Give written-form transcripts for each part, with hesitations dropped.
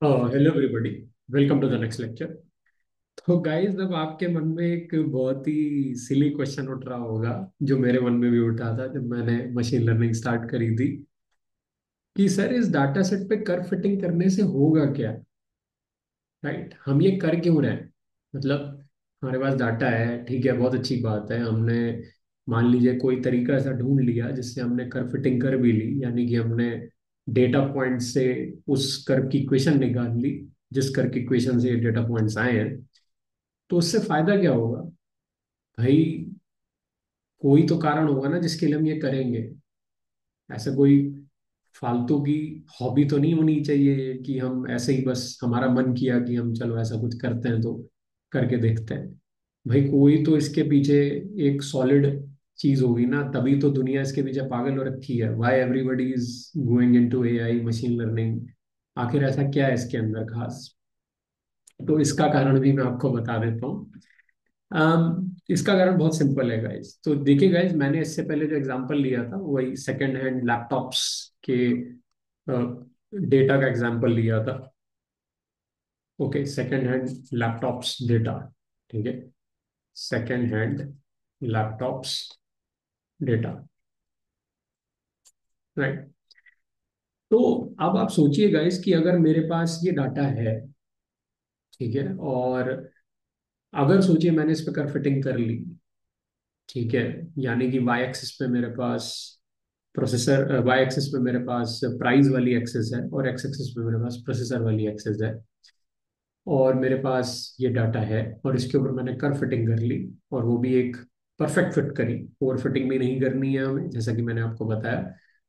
Hello everybody. Welcome to the next lecture. तो guys, अब आपके मन में एक बहुत ही सिली क्वेश्चन उठ रहा होगा, जो मेरे मन में भी उठा था जब मैंने मशीन लर्निंग स्टार्ट करी थी, कि सर इस डाटा सेट पे कर्व फिटिंग करने से होगा क्या। राइट, हम ये कर क्यों रहे हैं। मतलब हमारे पास डाटा है, ठीक है, बहुत अच्छी बात है। हमने मान लीजिए कोई तरीका ऐसा ढूंढ लिया जिससे हमने कर्व फिटिंग कर भी ली, यानी कि हमने डेटा पॉइंट से उस कर्व की इक्वेशन निकाल ली, जिस कर्व की इक्वेशन से ये डेटा पॉइंट्स आए हैं। तो उससे फायदा क्या होगा भाई। कोई तो कारण होगा ना जिसके लिए हम ये करेंगे। ऐसा कोई फालतू की हॉबी तो नहीं होनी चाहिए कि हम ऐसे ही बस हमारा मन किया कि हम चलो ऐसा कुछ करते हैं तो करके देखते हैं। भाई कोई तो इसके पीछे एक सॉलिड चीज होगी ना, तभी तो दुनिया इसके पीछे पागल हो रखी है। Why everybody is going into AI machine learning. आखिर ऐसा क्या है इसके अंदर खास। तो इसका कारण भी मैं आपको बता देता हूँ। इसका कारण बहुत सिंपल है गाइज। तो देखिए गाइज, मैंने इससे पहले जो एग्जांपल लिया था वही सेकंड हैंड लैपटॉप्स के डेटा का एग्जांपल लिया था। Okay, second hand laptops data. ठीक है, second hand laptops data. Right. तो अब आप सोचिए गाइज कि अगर मेरे पास ये डाटा है, ठीक है, और अगर सोचिए मैंने इस पर कर फिटिंग कर ली, ठीक है, यानी कि वाई एक्सिस पे मेरे पास प्रोसेसर, वाई एक्सिस पे मेरे पास प्राइस वाली एक्सेस है और एक्स एक्सिस पे मेरे पास प्रोसेसर वाली एक्सेस है, और मेरे पास ये डाटा है और इसके ऊपर मैंने कर फिटिंग कर ली, और वो भी एक परफेक्ट फिट करी। ओवर फिटिंग भी नहीं करनी है हमें, जैसा कि मैंने आपको बताया,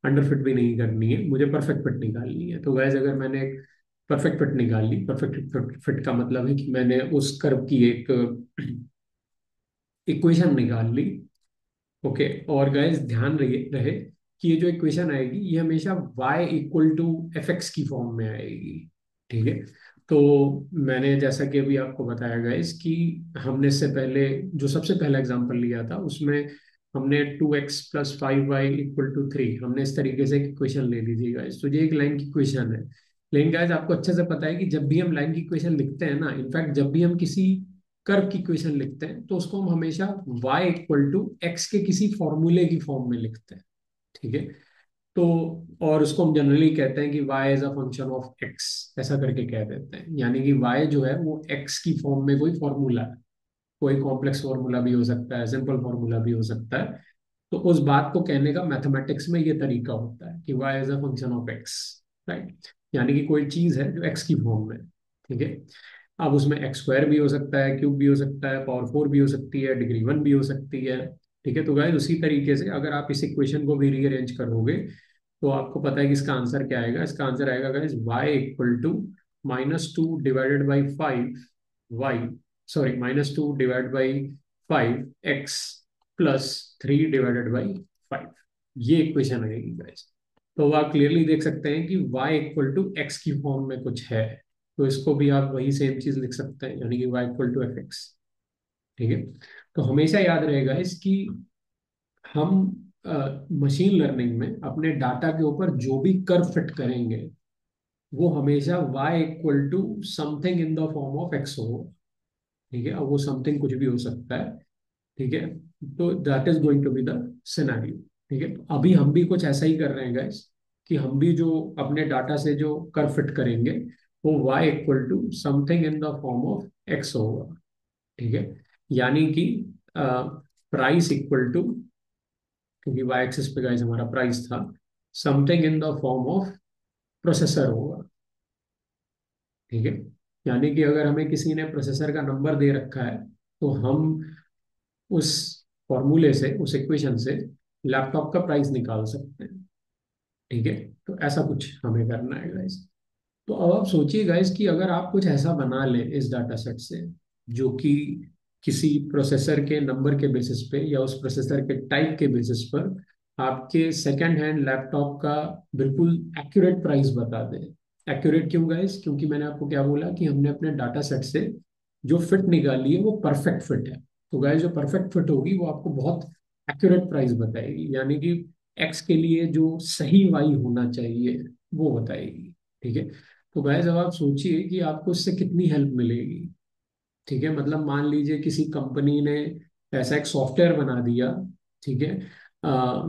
अंडर फिट भी नहीं करनी है, मुझे परफेक्ट फिट निकालनी है। तो गैस अगर मैंने एक परफेक्ट फिट निकाल ली, परफेक्ट फिट का मतलब है कि मैंने उस कर्व की एक इक्वेशन निकाल ली। ओके, और गाइस ध्यान रहे रहे कि ये जो इक्वेशन आएगी ये हमेशा y equal to f x की फॉर्म में आएगी। ठीक है। तो मैंने जैसा कि अभी आपको बताया गाइस कि हमने इससे पहले जो सबसे पहला एग्जांपल लिया था उसमें हमने 2x + 5y इक्वल टू 3, हमने इस तरीके से एक इक्वेशन ले ली थी गाइस। तो ये एक लाइन की इक्वेशन है। लेकिन गाइस आपको अच्छे से पता है कि जब भी हम लाइन की इक्वेशन लिखते हैं ना, इनफैक्ट जब भी हम किसी कर्व की इक्वेशन लिखते हैं तो उसको हम हमेशा y इक्वल टू एक्स के किसी फॉर्मूले की फॉर्म में लिखते हैं। ठीक है। तो और उसको हम जनरली कहते हैं कि y is a function of x, ऐसा करके कह देते हैं। यानी कि y जो है वो x की फॉर्म में कोई फॉर्मूला है। कोई कॉम्प्लेक्स फॉर्मूला भी हो सकता है, सिंपल फॉर्मूला भी हो सकता है। तो उस बात को कहने का मैथमेटिक्स में ये तरीका होता है कि y is a function of x। Right. यानी कि कोई चीज है जो x की फॉर्म में। ठीक है। अब उसमें एक्स स्क्वायर भी हो सकता है, क्यूब भी हो सकता है, पावर 4 भी हो सकती है, डिग्री 1 भी हो सकती है। ठीक है। तो गाइस उसी तरीके से अगर आप इस इक्वेशन को भी रीअरेंज करोगे तो आपको पता है कि इसका आंसर क्या आएगा। इसका आंसर आएगा guys y equal to -2 divided by 5 y, sorry -2 divide by 5 x +3 divided by 5। ये इक्वेशन आएगी गाइस। तो आप क्लियरली देख सकते हैं कि y इक्वल टू एक्स की फॉर्म में कुछ है। तो इसको भी आप वही सेम चीज लिख सकते हैं, यानी कि y equal to f x. ठीक है। तो हमेशा याद रहेगा इसकी, हम मशीन लर्निंग में अपने डाटा के ऊपर जो भी कर्व फिट करेंगे वो हमेशा y equal to something in the form of x हो। ठीक है। अब वो समथिंग कुछ भी हो सकता है। ठीक है। तो that is going to be the scenario. ठीक है। तो अभी हम भी कुछ ऐसा ही कर रहे हैं गाइस, कि हम भी जो अपने डाटा से जो कर्व फिट करेंगे वो y equal to something in the form of x होगा। ठीक है। यानी कि प्राइस इक्वल टू, क्योंकि y एक्सिस पे गाइस हमारा प्राइस था, something in the form of processor होगा। ठीक है। यानी कि अगर हमें किसी ने प्रोसेसर का नंबर दे रखा है तो हम उस फॉर्मूले से, उस इक्वेशन से लैपटॉप का प्राइस निकाल सकते हैं। ठीक है। तो ऐसा कुछ हमें करना है गाइस। तो अब आप सोचिए गाइस कि अगर आप कुछ ऐसा बना ले इस डाटा सेट से जो कि किसी प्रोसेसर के नंबर के बेसिस पे या उस प्रोसेसर के टाइप के बेसिस पर आपके सेकंड हैंड लैपटॉप का बिल्कुल एक्यूरेट प्राइस बता दे। एक्यूरेट क्यों गाइस? क्योंकि मैंने आपको क्या बोला कि हमने अपने डाटा सेट से जो फिट निकाली है वो परफेक्ट फिट है। तो गाइस जो परफेक्ट फिट होगी वो आपको बहुत एक्यूरेट प्राइस बताएगी, यानी कि एक्स के लिए जो सही वाई होना चाहिए वो बताएगी। ठीक है। तो गाइस अब आप सोचिए कि आपको इससे कितनी हेल्प मिलेगी। ठीक है, मतलब मान लीजिए किसी कंपनी ने ऐसा एक सॉफ्टवेयर बना दिया, ठीक है,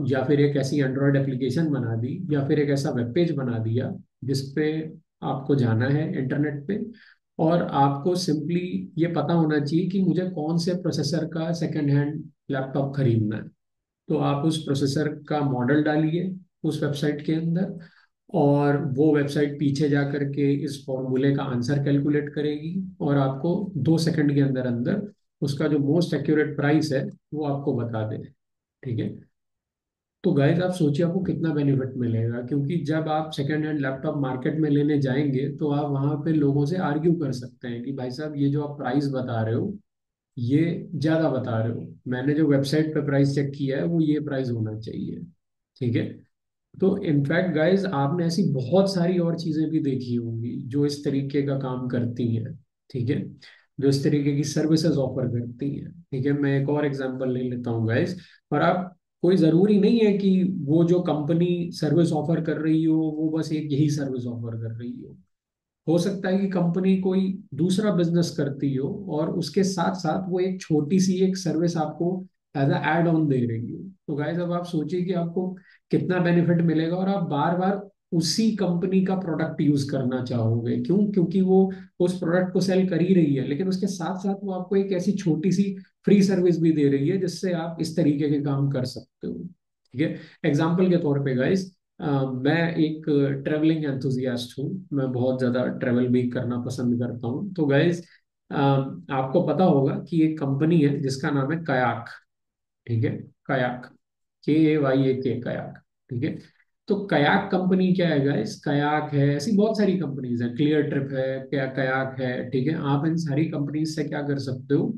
या फिर एक ऐसी एंड्रॉयड एप्लीकेशन बना दी, या फिर एक ऐसा वेब पेज बना दिया जिसपे आपको जाना है इंटरनेट पे, और आपको सिंपली ये पता होना चाहिए कि मुझे कौन से प्रोसेसर का सेकंड हैंड लैपटॉप खरीदना है। तो आप उस प्रोसेसर का मॉडल डालिए उस वेबसाइट के अंदर, और वो वेबसाइट पीछे जा करके इस फॉर्मूले का आंसर कैलकुलेट करेगी, और आपको 2 सेकंड के अंदर अंदर उसका जो मोस्ट एक्यूरेट प्राइस है वो आपको बता दे। ठीक है, तो गाइस आप सोचिए आपको कितना बेनिफिट मिलेगा, क्योंकि जब आप सेकंड हैंड लैपटॉप मार्केट में लेने जाएंगे तो आप वहां पे लोगों से आर्ग्यू कर सकते हैं कि भाई साहब ये जो आप प्राइस बता रहे हो ये ज्यादा बता रहे हो, मैंने जो वेबसाइट पे प्राइस चेक किया है वो ये प्राइस होना चाहिए। ठीक है, तो इनफैक्ट गाइस आपने ऐसी बहुत सारी और चीजें भी देखी होंगी जो इस तरीके का काम करती हैं। ठीक है, जो इस तरीके की सर्विसेज ऑफर करती हैं। ठीक है, मैं एक और एग्जांपल ले लेता हूँ गाइस। और आप, कोई जरूरी नहीं है कि वो जो कंपनी सर्विस ऑफर कर रही हो वो बस एक यही सर्विस ऑफर कर रही हो सकता है कि कंपनी कोई दूसरा बिजनेस करती हो और उसके साथ साथ वो एक छोटी सी एक सर्विस आपको एज अ एड ऑन दे रही हो। तो गाइस अब आप सोचिए कि आपको कितना बेनिफिट मिलेगा, और आप बार बार उसी कंपनी का प्रोडक्ट यूज करना चाहोगे। क्यों? क्योंकि वो उस प्रोडक्ट को सेल कर ही रही है, लेकिन उसके साथ साथ वो आपको एक ऐसी छोटी सी फ्री सर्विस भी दे रही है जिससे आप इस तरीके के काम कर सकते हो। ठीक है, एग्जाम्पल के तौर पे गाइस, मैं एक ट्रेवलिंग एंथुजियास्ट हूँ, मैं बहुत ज़्यादा ट्रेवल भी करना पसंद करता हूँ। तो गाइज आपको पता होगा कि एक कंपनी है जिसका नाम है कयाक। ठीक है, कयाक, KAYAK, कयाक। ठीक है, तो कयाक कंपनी क्या है गाइस? कयाक है, ऐसी बहुत सारी कंपनीज है, क्लियर ट्रिप है, क्या कयाक है। ठीक है, आप इन सारी कंपनीज से क्या कर सकते हो?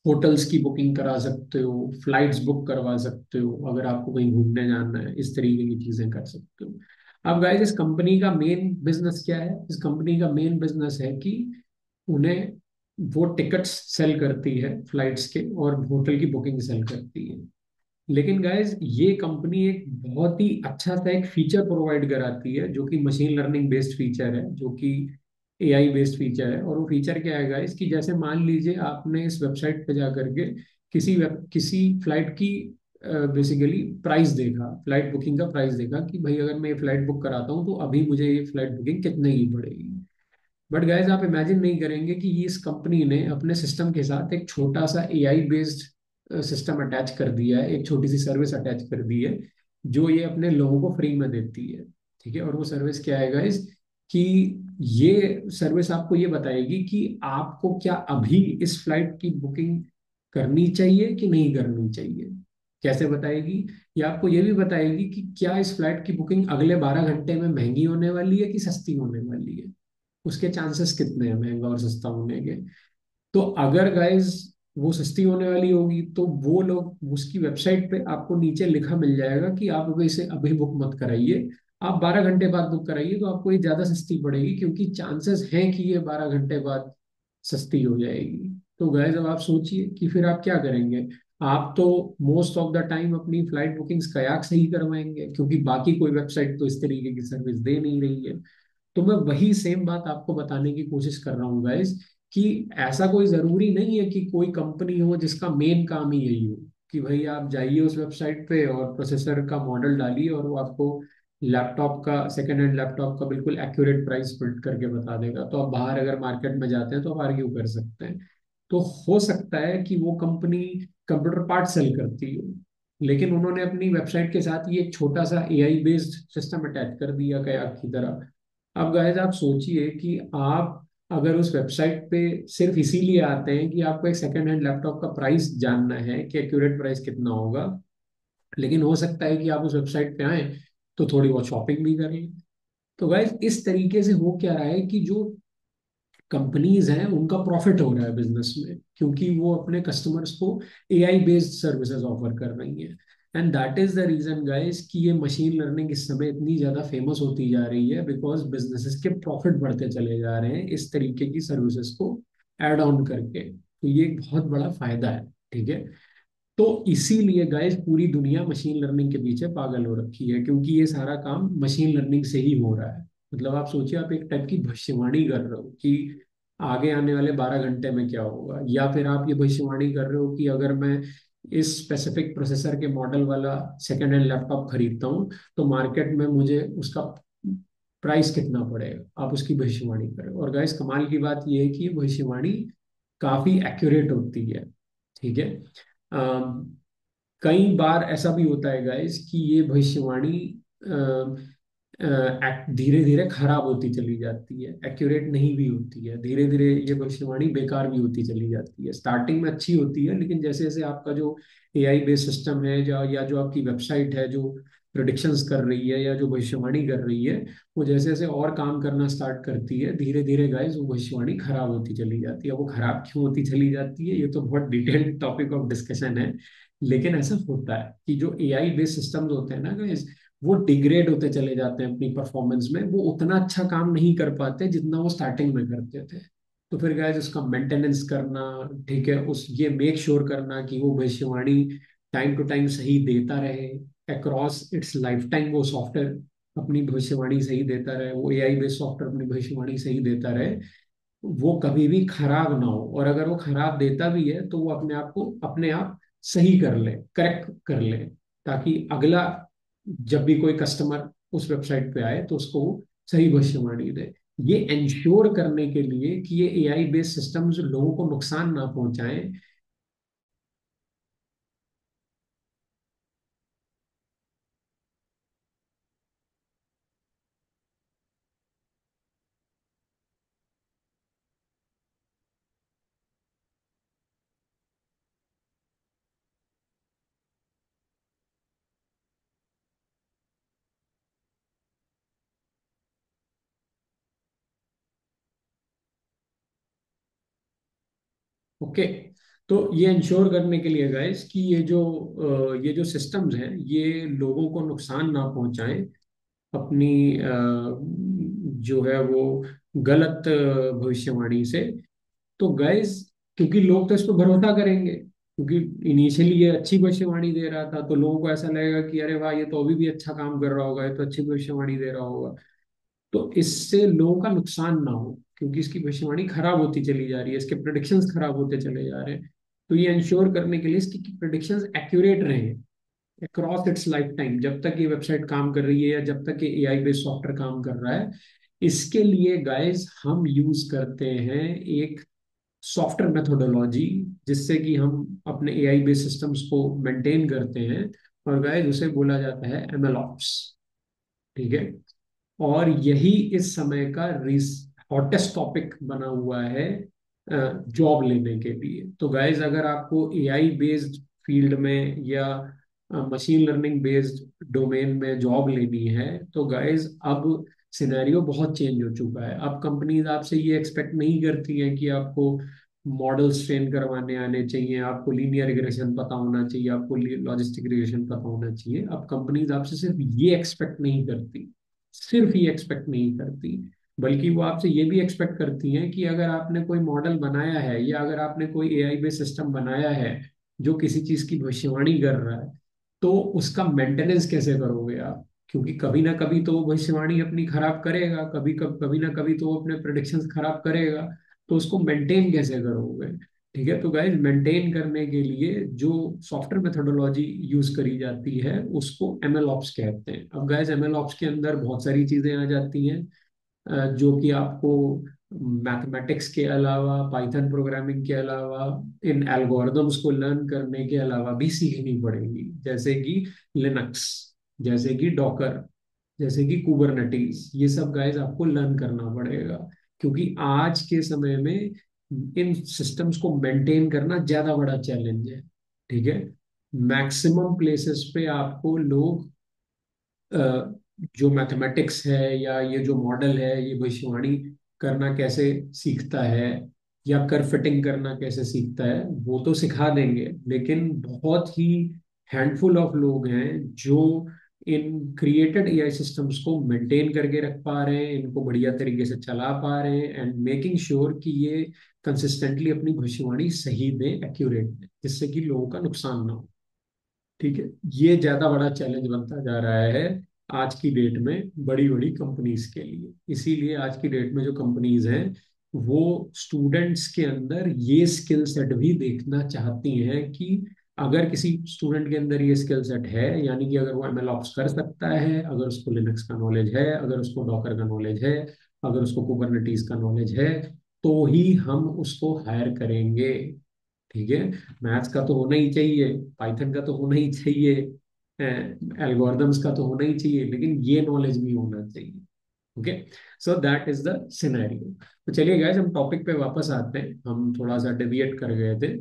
होटल्स की बुकिंग करा सकते हो, फ्लाइट्स बुक करवा सकते हो, अगर आपको कहीं घूमने जाना है इस तरीके की चीजें कर सकते हो। अब गाइस इस कंपनी का मेन बिजनेस क्या है? इस कंपनी का मेन बिजनेस है कि उन्हें, वो टिकट्स सेल करती है फ्लाइट्स के, और होटल की बुकिंग सेल करती है। लेकिन गाइज ये कंपनी एक बहुत ही अच्छा सा एक फीचर प्रोवाइड कराती है जो कि मशीन लर्निंग बेस्ड फीचर है, जो कि AI बेस्ड फीचर है। और वो फीचर क्या है गाइज, कि जैसे मान लीजिए आपने इस वेबसाइट पे जा करके किसी फ्लाइट की बेसिकली प्राइस देखा, फ्लाइट बुकिंग का प्राइस देखा कि भाई अगर मैं ये फ्लाइट बुक कराता हूँ तो अभी मुझे ये फ्लाइट बुकिंग कितने की पड़ेगी। बट गाइज आप इमेजिन नहीं करेंगे कि इस कंपनी ने अपने सिस्टम के साथ एक छोटा सा AI बेस्ड सिस्टम अटैच कर दिया है, एक छोटी सी सर्विस अटैच कर दी है जो ये अपने लोगों को फ्री में देती है। ठीक है, और वो सर्विस क्या है गाइज, कि ये सर्विस आपको ये बताएगी कि आपको क्या अभी इस फ्लाइट की बुकिंग करनी चाहिए कि नहीं करनी चाहिए। कैसे बताएगी? ये आपको ये भी बताएगी कि क्या इस फ्लाइट की बुकिंग अगले 12 घंटे में महंगी होने वाली है कि सस्ती होने वाली है, उसके चांसेस कितने हैं महंगा और सस्ता होने के। तो अगर गाइस वो सस्ती होने वाली होगी तो वो लोग उसकी वेबसाइट पे आपको नीचे लिखा मिल जाएगा कि आप अभी इसे अभी बुक मत कराइए, आप 12 घंटे बाद बुक कराइए तो आपको ये ज्यादा सस्ती पड़ेगी, क्योंकि चांसेस हैं कि ये 12 घंटे बाद सस्ती हो जाएगी। तो गाइस अब आप सोचिए कि फिर आप क्या करेंगे। आप तो मोस्ट ऑफ द टाइम अपनी फ्लाइट बुकिंग्स कयाक से ही करवाएंगे, क्योंकि बाकी कोई वेबसाइट तो इस तरीके की सर्विस दे नहीं रही है। तो मैं वही सेम बात आपको बताने की कोशिश कर रहा हूँ गाइस, कि ऐसा कोई जरूरी नहीं है कि कोई कंपनी हो जिसका मेन काम ही यही हो कि भाई आप जाइए उस वेबसाइट पे और प्रोसेसर का मॉडल डालिए और वो आपको लैपटॉप का, सेकेंड हैंड लैपटॉप का बिल्कुल एक्यूरेट प्राइस बिल्ड करके बता देगा। तो आप बाहर अगर मार्केट में जाते हैं तो आप आर्ग्यू कर सकते हैं। तो हो सकता है कि वो कंपनी कंप्यूटर पार्ट सेल करती हो, लेकिन उन्होंने अपनी वेबसाइट के साथ ये एक छोटा सा AI बेस्ड सिस्टम अटैच कर दिया कयाक की तरह। अब गाइस आप सोचिए कि आप अगर उस वेबसाइट पे सिर्फ इसीलिए आते हैं कि आपको एक सेकंड हैंड लैपटॉप का प्राइस जानना है कि एक्यूरेट प्राइस कितना होगा, लेकिन हो सकता है कि आप उस वेबसाइट पे आए तो थोड़ी बहुत शॉपिंग भी कर लें। तो गाइस इस तरीके से हो क्या रहा है कि जो कंपनीज हैं उनका प्रॉफिट हो रहा है बिजनेस में, क्योंकि वो अपने कस्टमर्स को AI बेस्ड सर्विसेज ऑफर कर रही हैं। And that is the reason guys कि ये मशीन लर्निंग इस समय इतनी ज्यादा फेमस होती जा रही है, बिकॉज बिजनेसेस के प्रॉफिट बढ़ते चले जा रहे हैं इस तरीके की सर्विसेज को ऐड ऑन करके। तो ये एक बहुत बड़ा फायदा है। ठीक है, तो इसीलिए गाइस पूरी दुनिया मशीन लर्निंग के पीछे पागल हो रखी है, क्योंकि ये सारा काम मशीन लर्निंग से ही हो रहा है। मतलब आप सोचिए, आप एक टाइप की भविष्यवाणी कर रहे हो कि आगे आने वाले 12 घंटे में क्या होगा, या फिर आप ये भविष्यवाणी कर रहे हो कि अगर मैं इस स्पेसिफिक प्रोसेसर के मॉडल वाला सेकेंड हैंड लैपटॉप खरीदता हूँ तो मार्केट में मुझे उसका प्राइस कितना पड़ेगा, आप उसकी भविष्यवाणी करें। और गाइस कमाल की बात यह है कि ये भविष्यवाणी काफी एक्यूरेट होती है। ठीक है। अम, कई बार ऐसा भी होता है गाइस कि ये भविष्यवाणी धीरे धीरे खराब होती चली जाती है, एक्यूरेट नहीं भी होती है, धीरे धीरे ये भविष्यवाणी बेकार भी होती चली जाती है। स्टार्टिंग में अच्छी होती है, लेकिन जैसे जैसे आपका जो एआई बेस्ड सिस्टम है, या जो आपकी वेबसाइट है जो प्रोडिक्शंस कर रही है या जो भविष्यवाणी कर रही है, वो जैसे जैसे और काम करना स्टार्ट करती है, धीरे धीरे गाइस वो भविष्यवाणी खराब होती चली जाती है। वो खराब क्यों होती चली जाती है, ये तो बहुत डिटेल्ड टॉपिक ऑफ डिस्कशन है, लेकिन ऐसा होता है कि जो एआई बेस्ड सिस्टम्स होते हैं ना guys, वो डिग्रेड होते चले जाते हैं अपनी परफॉर्मेंस में, वो उतना अच्छा काम नहीं कर पाते जितना वो स्टार्टिंग में करते थे। तो फिर गाइस उसका मेंटेनेंस करना, ठीक है, उस ये मेक श्योर करना कि वो भविष्यवाणी टाइम टू टाइम सही देता रहे, अक्रॉस इट्स लाइफ टाइम वो सॉफ्टवेयर अपनी भविष्यवाणी सही देता रहे, वो एआई बेस्ड सॉफ्टवेयर अपनी भविष्यवाणी सही देता रहे, वो कभी भी खराब ना हो। और अगर वो खराब देता भी है तो वो अपने आप को अपने आप सही कर ले, करेक्ट कर ले, ताकि अगला जब भी कोई कस्टमर उस वेबसाइट पे आए तो उसको वो सही भविष्यवाणी दे। ये इंश्योर करने के लिए कि ये एआई बेस्ड सिस्टम्स लोगों को नुकसान ना पहुंचाएं। ओके। तो ये इंश्योर करने के लिए गाइस कि ये जो सिस्टम्स हैं ये लोगों को नुकसान ना पहुंचाएं अपनी जो है वो गलत भविष्यवाणी से। तो गाइस क्योंकि लोग तो इस पर भरोसा करेंगे, क्योंकि इनिशियली ये अच्छी भविष्यवाणी दे रहा था, तो लोगों को ऐसा लगेगा कि अरे वाह, ये तो अभी भी अच्छा काम कर रहा होगा, ये तो अच्छी भविष्यवाणी दे रहा होगा। तो इससे लोगों का नुकसान ना हो, क्योंकि इसकी भविष्यवाणी खराब होती चली जा रही है, इसके प्रोडिक्शंस खराब होते चले जा रहे हैं। तो ये इंश्योर करने के लिए इसकी प्रोडिक्शंस एक्यूरेट रहे अक्रॉस इट्स लाइफ टाइम, जब तक ये वेबसाइट काम कर रही है या जब तक ये एआई बेस्ड सॉफ्टवेयर काम कर रहा है, इसके लिए गाइस हम यूज करते हैं एक सॉफ्टवेयर मेथोडोलॉजी, जिससे कि हम अपने एआई बेस्ड सिस्टम्स को मेंटेन करते हैं। और गाइस उसे बोला जाता है एमएलऑप्स। ठीक है। और यही इस समय का हॉटेस्ट टॉपिक बना हुआ है जॉब लेने के लिए। तो गाइज अगर आपको एआई बेस्ड फील्ड में या मशीन लर्निंग बेस्ड डोमेन में जॉब लेनी है, तो गाइज अब सिनेरियो बहुत चेंज हो चुका है। अब कंपनीज आपसे ये एक्सपेक्ट नहीं करती हैं कि आपको मॉडल्स ट्रेन करवाने आने चाहिए, आपको लीनियर रिग्रेशन पता होना चाहिए, आपको लॉजिस्टिक रिग्रेशन पता होना चाहिए। अब कंपनीज आपसे सिर्फ ये एक्सपेक्ट नहीं करती, सिर्फ ये एक्सपेक्ट नहीं करती, बल्कि वो आपसे ये भी एक्सपेक्ट करती हैं कि अगर आपने कोई मॉडल बनाया है या अगर आपने कोई एआई बेस्ड सिस्टम बनाया है जो किसी चीज की भविष्यवाणी कर रहा है, तो उसका मेंटेनेंस कैसे करोगे आप, क्योंकि कभी ना कभी तो वो भविष्यवाणी अपनी खराब करेगा, कभी ना कभी तो वो अपने प्रोडिक्शंस खराब करेगा, तो उसको मेंटेन कैसे करोगे। ठीक है। तो गाइज मेंटेन करने के लिए जो सॉफ्टवेयर मेथोडोलॉजी यूज करी जाती है उसको एमएल ऑप्स कहते हैं। अब गाइज एमएल ऑप्स के अंदर बहुत सारी चीजें आ जाती हैं जो कि आपको मैथमेटिक्स के अलावा, पाइथन प्रोग्रामिंग के अलावा, इन एल्गोरिदम्स को लर्न करने के अलावा भी सीखनी पड़ेगी, जैसे कि लिनक्स, जैसे कि डॉकर, जैसे कि कुबरनेटीज। ये सब गाइस आपको लर्न करना पड़ेगा, क्योंकि आज के समय में इन सिस्टम्स को मेंटेन करना ज्यादा बड़ा चैलेंज है। ठीक है। मैक्सिमम प्लेसेस पे आपको लोग जो मैथमेटिक्स है या ये जो मॉडल है ये भविष्यवाणी करना कैसे सीखता है या कर फिटिंग करना कैसे सीखता है वो तो सिखा देंगे, लेकिन बहुत ही हैंडफुल ऑफ लोग हैं जो इन क्रिएटेड एआई सिस्टम्स को मेंटेन करके रख पा रहे हैं, इनको बढ़िया तरीके से चला पा रहे हैं एंड मेकिंग श्योर कि ये कंसिस्टेंटली अपनी भविष्यवाणी सही दें, एक्यूरेट दें, जिससे कि लोगों का नुकसान ना हो। ठीक है। ये ज्यादा बड़ा चैलेंज बनता जा रहा है आज की डेट में बड़ी बड़ी कंपनीज के लिए। इसीलिए आज की डेट में जो कंपनीज हैं वो स्टूडेंट्स के अंदर ये स्किल सेट भी देखना चाहती हैं कि अगर किसी स्टूडेंट के अंदर ये स्किल सेट है, यानी कि अगर वो एमएल ऑप्स कर सकता है, अगर उसको लिनक्स का नॉलेज है, अगर उसको डॉकर का नॉलेज है, अगर उसको कुबरनेटीज का नॉलेज है, तो ही हम उसको हायर करेंगे। ठीक है। मैथ्स का तो होना ही चाहिए, पाइथन का तो होना ही चाहिए, एल्गोरिदम्स का तो होना ही चाहिए, लेकिन ये नॉलेज भी होना चाहिए। Okay. So that is the scenario. तो चलिए गाइस, हम टॉपिक पे वापस आते हैं, हम थोड़ा सा डेविएट कर गए थे।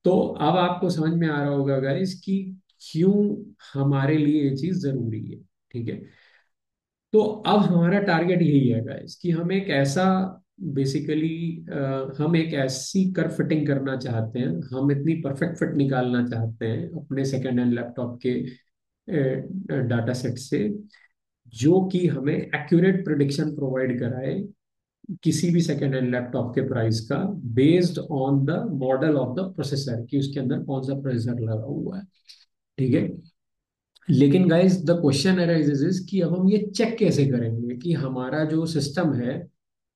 तो अब आपको समझ में आ रहा होगा गाइस कि क्यों हमारे लिए ये चीज जरूरी है। ठीक है। तो अब हमारा टारगेट यही है गाइस कि हम एक ऐसा बेसिकली हम एक ऐसी कर फिटिंग करना चाहते हैं, हम इतनी परफेक्ट फिट निकालना चाहते हैं अपने सेकेंड हैंड लैपटॉप के डाटा सेट से, जो कि हमें एक्यूरेट प्रिडिक्शन प्रोवाइड कराए किसी भी सेकेंड हैंड लैपटॉप के प्राइस का, based on the model of the processor, कि उसके अंदर कौन सा प्रोसेसर लगा हुआ है। ठीक है। लेकिन guys the question arises is कि अब हम ये चेक कैसे करेंगे कि हमारा जो सिस्टम है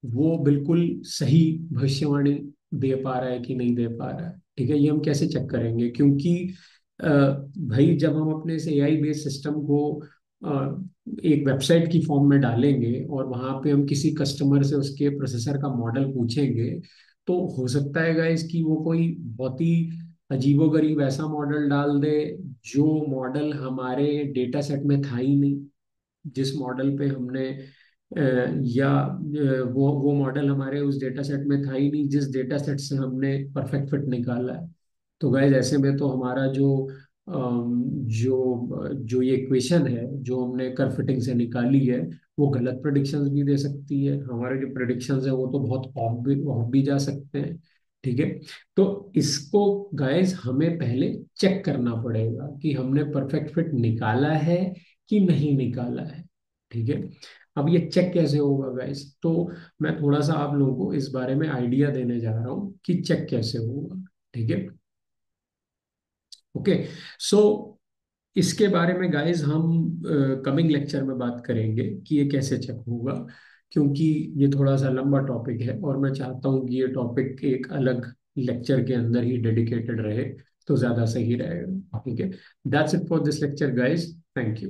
वो बिल्कुल सही भविष्यवाणी दे पा रहा है कि नहीं दे पा रहा है। ठीक है। ये हम कैसे चेक करेंगे, क्योंकि भाई जब हम अपने इस एआई बेस्ड सिस्टम को एक वेबसाइट की फॉर्म में डालेंगे और वहां पे हम किसी कस्टमर से उसके प्रोसेसर का मॉडल पूछेंगे, तो हो सकता है गाइस कि वो कोई बहुत ही अजीबोगरीब ऐसा मॉडल डाल दे जो मॉडल हमारे डेटा सेट में था ही नहीं। जिस मॉडल पे हमने वो मॉडल हमारे उस डेटा सेट में था ही नहीं जिस डेटा सेट से हमने परफेक्ट फिट निकाला है। तो गाइज ऐसे में तो हमारा जो ये इक्वेशन है जो हमने कर फिटिंग से निकाली है, वो गलत प्रेडिक्शंस भी दे सकती है। हमारे जो प्रेडिक्शंस है वो तो बहुत ऑफ भी जा सकते हैं। ठीक है। तो इसको गाइज हमें पहले चेक करना पड़ेगा कि हमने परफेक्ट फिट निकाला है कि नहीं निकाला है। ठीक है। अब ये चेक कैसे होगा गाइस, तो मैं थोड़ा सा आप लोगों को इस बारे में आइडिया देने जा रहा हूँ कि चेक कैसे होगा। ठीक है। ओके। सो इसके बारे में गाइस हम कमिंग लेक्चर में बात करेंगे कि ये कैसे चेक होगा, क्योंकि ये थोड़ा सा लंबा टॉपिक है और मैं चाहता हूँ कि ये टॉपिक एक अलग लेक्चर के अंदर ही डेडिकेटेड रहे, तो ज्यादा सही रहेगा। ठीक है। That's it for this lecture guys. Thank you.